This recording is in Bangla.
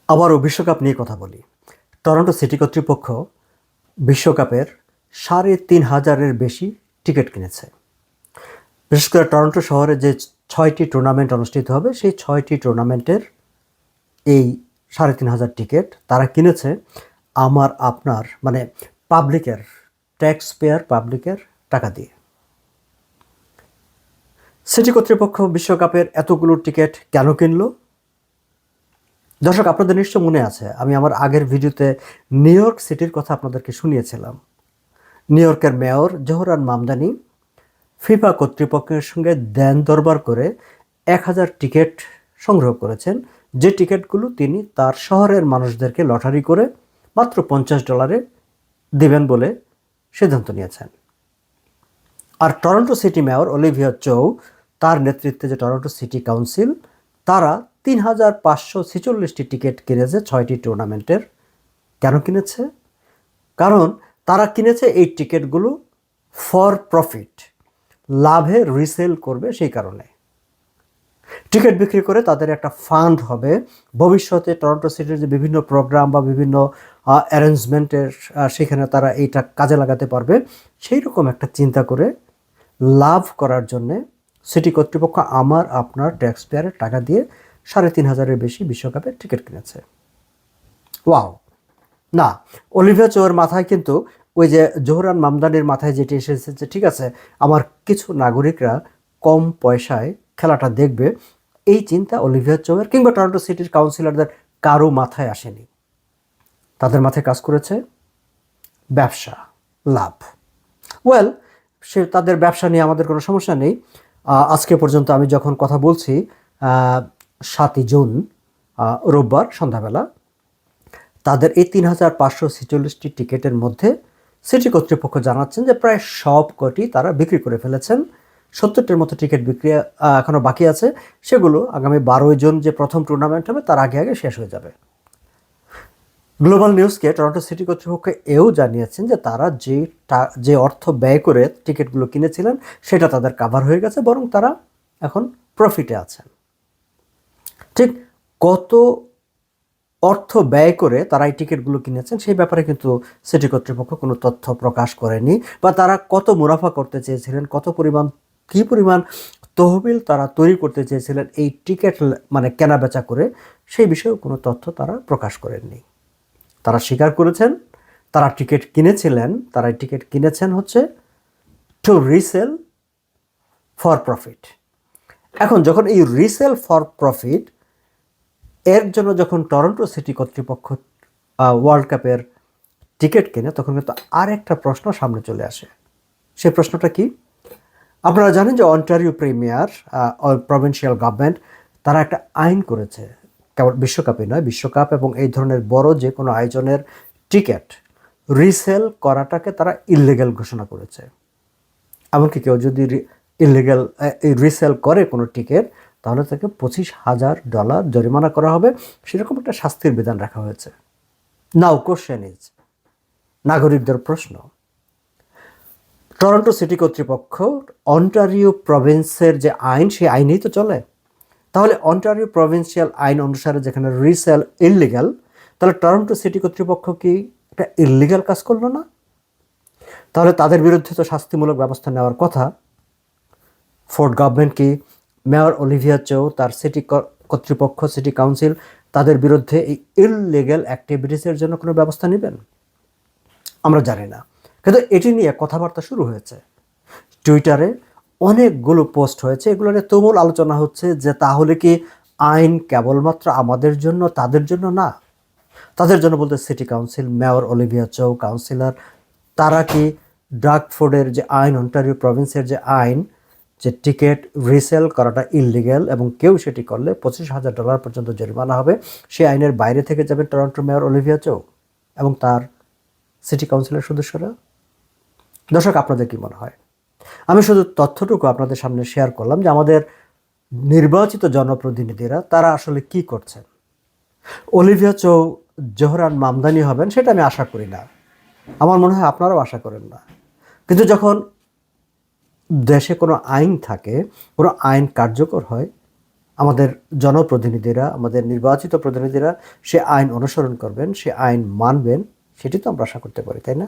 আবারও বিশ্বকাপ নিয়ে কথা বলি। টরন্টো সিটি কর্তৃপক্ষ বিশ্বকাপের ৩,৫০০-এর বেশি টিকিট কিনেছে। বিশেষ করে টরন্টো শহরে যে ৬টি টুর্নামেন্ট অনুষ্ঠিত হবে, সেই ৬টি টুর্নামেন্টের এই ৩,৫০০ টিকিট তারা কিনেছে আমার আপনার মানে পাবলিকের, ট্যাক্স পেয়ার পাবলিকের টাকা দিয়ে। সিটি কর্তৃপক্ষ বিশ্বকাপের এতগুলো টিকিট কেন কিনলো? দর্শক, আপনাদের নিশ্চয় মনে আছে, আমি আমার আগের ভিডিওতে নিউ ইয়র্ক সিটির কথা আপনাদেরকে শুনিয়েছিলাম। নিউ ইয়র্কের মেয়র জোহরান মামদানি ফিফা কর্তৃপক্ষের সঙ্গে দেন দরবার করে ১,০০০ টিকিট সংগ্রহ করেছেন, যে টিকিটগুলো তিনি তার শহরের মানুষদেরকে লটারি করে মাত্র $50 দেবেন বলে সিদ্ধান্ত নিয়েছেন। আর টরন্টো সিটি মেয়র অলিভিয়া চৌ, তার নেতৃত্বে যে টরন্টো সিটি কাউন্সিল, তারা ৩,৫৪৬টি টিকিট কিনেছে ৬টি টুর্নামেন্টের। কেন কিনেছে? কারণ তারা কিনেছে এই টিকিটগুলো ফর প্রফিট, লাভে রিসেল করবে। সেই কারণে টিকিট বিক্রি করে তাদের একটা ফান্ড হবে, ভবিষ্যতে টরন্টো সিটির যে বিভিন্ন প্রোগ্রাম বা বিভিন্ন অ্যারেঞ্জমেন্টের সেখানে তারা এইটা কাজে লাগাতে পারবে। সেই রকম একটা চিন্তা করে লাভ করার জন্যে সিটি কর্তৃপক্ষ আমার আপনার ট্যাক্স পেয়ারের টাকা দিয়ে ৩,৫০০-এর বেশি বিশ্বকাপের টিকিট কিনেছে। ওয়াও! না, অলিভিয়া চৌয়ের মাথায় কিন্তু ওই যে জোহরান মামদানির মাথায় যেটি এসেছে যে ঠিক আছে, আমার কিছু নাগরিকরা কম পয়সায় খেলাটা দেখবে, এই চিন্তা অলিভিয়া চৌয়ের কিংবা টরন্টো সিটির কাউন্সিলরদের কারো মাথায় আসেনি। তাদের মাথায় কাজ করেছে ব্যবসা, লাভ। ওয়েল, সে তাদের ব্যবসা নিয়ে আমাদের কোনো সমস্যা নেই। আজকে পর্যন্ত আমি যখন কথা বলছি, ৭ই জুন রোববার সন্ধ্যাবেলা, তাদের এই ৩,৫৪৬টি টিকিটের মধ্যে সিটি কর্তৃপক্ষ জানাচ্ছেন যে প্রায় সব কটি তারা বিক্রি করে ফেলেছেন। ৭০টির মতো টিকিট বিক্রি এখনও বাকি আছে, সেগুলো আগামী ১২ই জুন যে প্রথম টুর্নামেন্ট হবে তার আগে আগে শেষ হয়ে যাবে। গ্লোবাল নিউজকে টরন্টো সিটি কর্তৃপক্ষ এও জানিয়েছেন যে তারা যে অর্থ ব্যয় করে টিকিটগুলো কিনেছিলেন সেটা তাদের কাভার হয়ে গেছে, বরং তারা এখন প্রফিটে আছেন। ঠিক কত অর্থ ব্যয় করে তারা এই টিকিটগুলো কিনেছেন সেই ব্যাপারে কিন্তু সিটি কর্তৃপক্ষ কোনো তথ্য প্রকাশ করেনি, বা তারা কত মুনাফা করতে চেয়েছিলেন, কী পরিমাণ তহবিল তারা তৈরি করতে চেয়েছিলেন এই টিকিট মানে কেনা বেচা করে, সেই বিষয়েও কোনো তথ্য তারা প্রকাশ করেননি। তারা স্বীকার করেছেন তারা টিকিট কিনেছিলেন, তারা এই টিকিট কিনেছেন হচ্ছে টু রিসেল ফর প্রফিট। এখন যখন এই রিসেল ফর প্রফিট এর জন্য যখন টরন্টো সিটি কর্তৃপক্ষ ওয়ার্ল্ড কাপের টিকিট কেনে, তখন কিন্তু আরেকটা প্রশ্ন সামনে চলে আসে। সেই প্রশ্নটা কি? আপনারা জানেন যে অন্টারিও প্রিমিয়ার প্রভিন্সিয়াল গভর্নমেন্ট তারা একটা আইন করেছে, কেবল বিশ্বকাপে নয়, বিশ্বকাপ এবং এই ধরনের বড় যে কোনো আয়োজনের টিকিট রিসেল করাটাকে তারা ইললিগ্যাল ঘোষণা করেছে। এমনকি কেউ যদি ইললিগ্যাল রিসেল করে কোনো টিকিট, তাহলে তাকে $25,000 জরিমানা করা হবে, সেরকম একটা শাস্তির বিধান রাখা হয়েছে। নাও কোশ্চেন ইজ, নাগরিকদের প্রশ্ন, টরন্টো সিটি কর্তৃপক্ষ অন্টারিও প্রভিন্সের যে আইন, সেই আইনেই তো চলে। তাহলে অন্টারিও প্রভিন্সিয়াল আইন অনুসারে যেখানে রিসেল ইললিগ্যাল, তাহলে টরন্টো সিটি কর্তৃপক্ষ কি একটা ইললিগ্যাল কাজ করলো না? তাহলে তাদের বিরুদ্ধে তো শাস্তিমূলক ব্যবস্থা নেওয়ার কথা। ফোর্ট গভর্নমেন্ট কি, মেয়র অলিভিয়া চৌ, তার সিটি কর্তৃপক্ষ, সিটি কাউন্সিল, তাদের বিরুদ্ধে এই ইললিগ্যাল অ্যাক্টিভিটিসের জন্য কোনো ব্যবস্থা নেবেন? আমরা জানি না, কিন্তু এটি নিয়ে কথাবার্তা শুরু হয়েছে। টুইটারে অনেকগুলো পোস্ট হয়েছে, এগুলো নিয়ে তুমুল আলোচনা হচ্ছে যে তাহলে কি আইন কেবলমাত্র আমাদের জন্য, তাদের জন্য না? তাদের জন্য বলতে সিটি কাউন্সিল, মেয়র অলিভিয়া চৌ, কাউন্সিলর, তারা কি ডার্কফোর্ডের যে আইন, অন্টারিও প্রভিন্সের যে আইন, যে টিকিট রিসেল করাটা ইললিগ্যাল এবং কেউ সেটি করলে $25,000 পর্যন্ত জরিমানা হবে, সেই আইনের বাইরে থেকে যাবে টরন্টো মেয়র অলিভিয়া চৌ এবং তার সিটি কাউন্সিলের সদস্যরা? দর্শক, আপনাদের কি মনে হয়? আমি শুধু তথ্যটুকু আপনাদের সামনে শেয়ার করলাম যে আমাদের নির্বাচিত জনপ্রতিনিধিরা তারা আসলে কি করছেন। অলিভিয়া চৌ জোহরান মামদানি হবেন সেটা আমি আশা করি না, আমার মনে হয় আপনারাও আশা করেন না। কিন্তু যখন দেশে কোনো আইন থাকে, কোনো আইন কার্যকর হয়, আমাদের জনপ্রতিনিধিরা, আমাদের নির্বাচিত প্রতিনিধিরা সে আইন অনুসরণ করবেন, সে আইন মানবেন, সেটি তো আমরা আশা করতে পারি, তাই না?